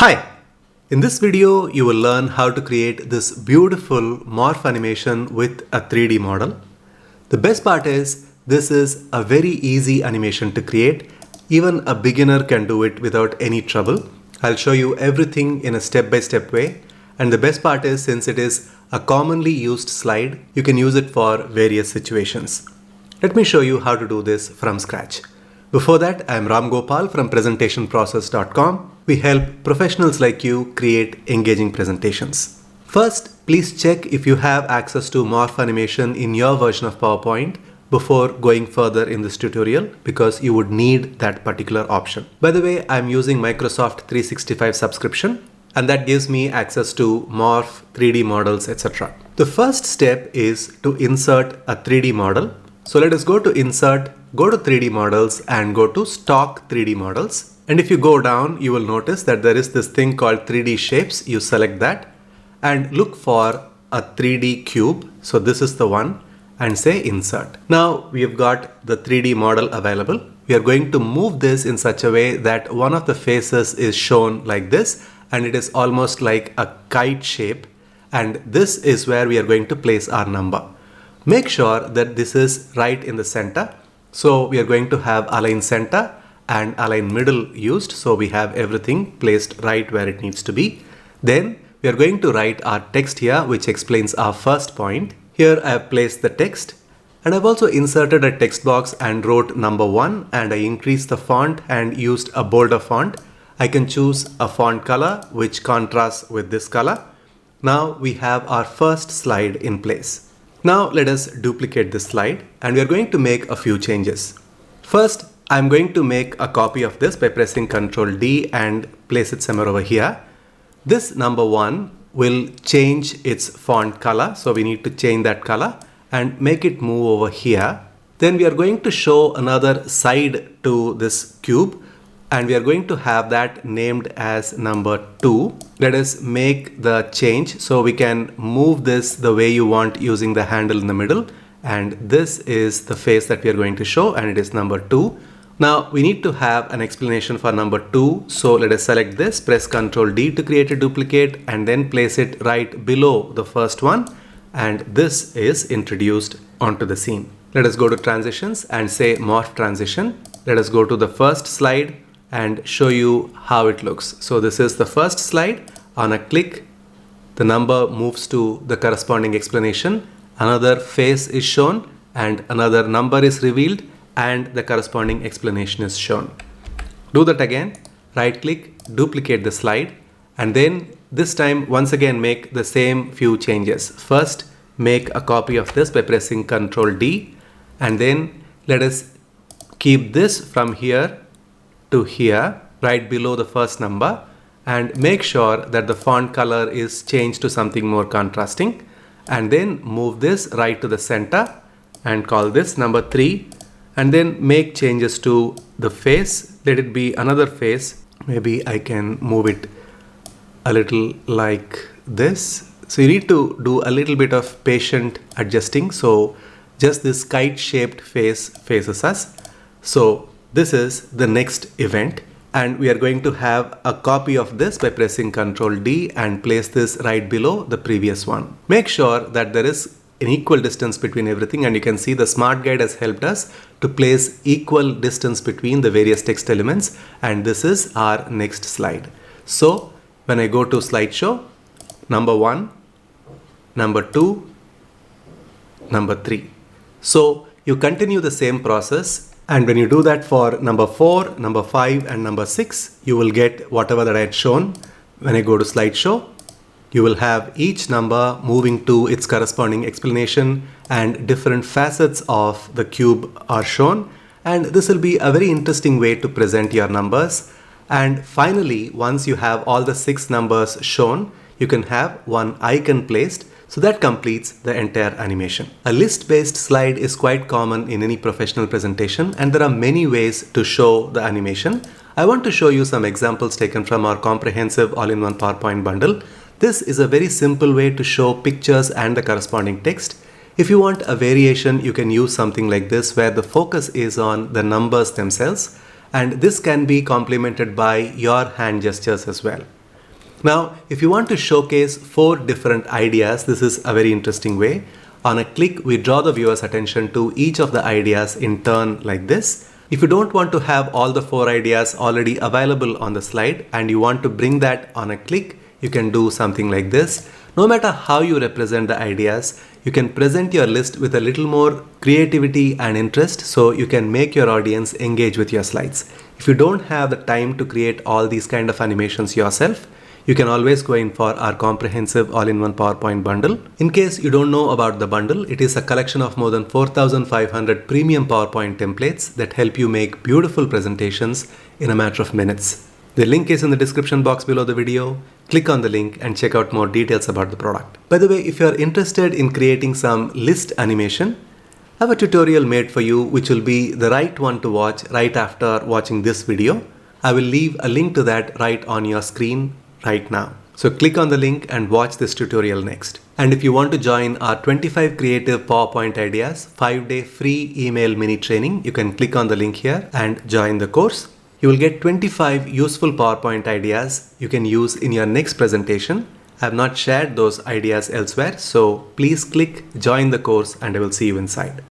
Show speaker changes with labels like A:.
A: Hi! In this video, you will learn how to create this beautiful morph animation with a 3D model. The best part is, this is a very easy animation to create. Even a beginner can do it without any trouble. I'll show you everything in a step-by-step way. And the best part is, since it is a commonly used slide, you can use it for various situations. Let me show you how to do this from scratch. Before that, I am Ramgopal from presentationprocess.com. We help professionals like you create engaging presentations. First, please check if you have access to morph animation in your version of PowerPoint before going further in this tutorial, because you would need that particular option. By the way, I'm using Microsoft 365 subscription, and that gives me access to morph, 3D models, etc. The first step is to insert a 3D model. So let us go to Insert, go to 3D Models and go to Stock 3D Models. And if you go down, you will notice that there is this thing called 3D Shapes. You select that and look for a 3D cube. So this is the one, and say Insert. Now we have got the 3D model available. We are going to move this in such a way that one of the faces is shown like this, and it is almost like a kite shape. And this is where we are going to place our number. Make sure that this is right in the center. So we are going to have align center and align middle used. So we have everything placed right where it needs to be. Then we are going to write our text here, which explains our first point. Here I have placed the text, and I've also inserted a text box and wrote number 1, and I increased the font and used a bolder font. I can choose a font color which contrasts with this color. Now we have our first slide in place. Now let us duplicate this slide, and we are going to make a few changes. First, I'm going to make a copy of this by pressing Ctrl D and place it somewhere over here. This number 1 will change its font color, so we need to change that color and make it move over here. Then we are going to show another side to this cube, and we are going to have that named as number 2. Let us make the change so we can move this the way you want using the handle in the middle. And this is the face that we are going to show, and it is number 2. Now we need to have an explanation for number 2. So let us select this, press Ctrl D to create a duplicate, and then place it right below the first one. And this is introduced onto the scene. Let us go to transitions and say morph transition. Let us go to the first slide and show you how it looks. So this is the first slide. On a click, the number moves to the corresponding explanation. Another face is shown and another number is revealed, and the corresponding explanation is shown. Do that again. Right click, duplicate the slide, and then this time once again make the same few changes. First, make a copy of this by pressing Ctrl D, and then let us keep this from here to here, right below the first number, and make sure that the font color is changed to something more contrasting, and then move this right to the center and call this number 3, and then make changes to the face. Let it be another face. Maybe I can move it a little like this. So you need to do a little bit of patient adjusting. So just this kite shaped face faces us. So this is the next event, and we are going to have a copy of this by pressing Ctrl D and place this right below the previous one. Make sure that there is an equal distance between everything, and you can see the smart guide has helped us to place equal distance between the various text elements, and this is our next slide. So when I go to slideshow, number 1, number 2, number 3. So you continue the same process. And when you do that for number 4, number 5 and number 6, you will get whatever that I had shown. When I go to slideshow, you will have each number moving to its corresponding explanation, and different facets of the cube are shown. And this will be a very interesting way to present your numbers. And finally, once you have all the 6 numbers shown, you can have one icon placed. So that completes the entire animation. A list-based slide is quite common in any professional presentation, and there are many ways to show the animation. I want to show you some examples taken from our comprehensive all-in-one PowerPoint bundle. This is a very simple way to show pictures and the corresponding text. If you want a variation, you can use something like this, where the focus is on the numbers themselves, and this can be complemented by your hand gestures as well. Now, if you want to showcase 4 different ideas, this is a very interesting way. On a click, we draw the viewer's attention to each of the ideas in turn like this. If you don't want to have all the 4 ideas already available on the slide and you want to bring that on a click, you can do something like this. No matter how you represent the ideas, you can present your list with a little more creativity and interest so you can make your audience engage with your slides. If you don't have the time to create all these kind of animations yourself, you can always go in for our comprehensive all-in-one PowerPoint bundle. In case you don't know about the bundle, it is a collection of more than 4,500 premium PowerPoint templates that help you make beautiful presentations in a matter of minutes. The link is in the description box below the video. Click on the link and check out more details about the product. By the way, if you are interested in creating some list animation, I have a tutorial made for you which will be the right one to watch right after watching this video. I will leave a link to that right on your screen right now. So click on the link and watch this tutorial next. And if you want to join our 25 creative PowerPoint ideas 5-day free email mini training, you can click on the link here and join the course. You will get 25 useful PowerPoint ideas you can use in your next presentation. I have not shared those ideas elsewhere, so please click join the course and I will see you inside.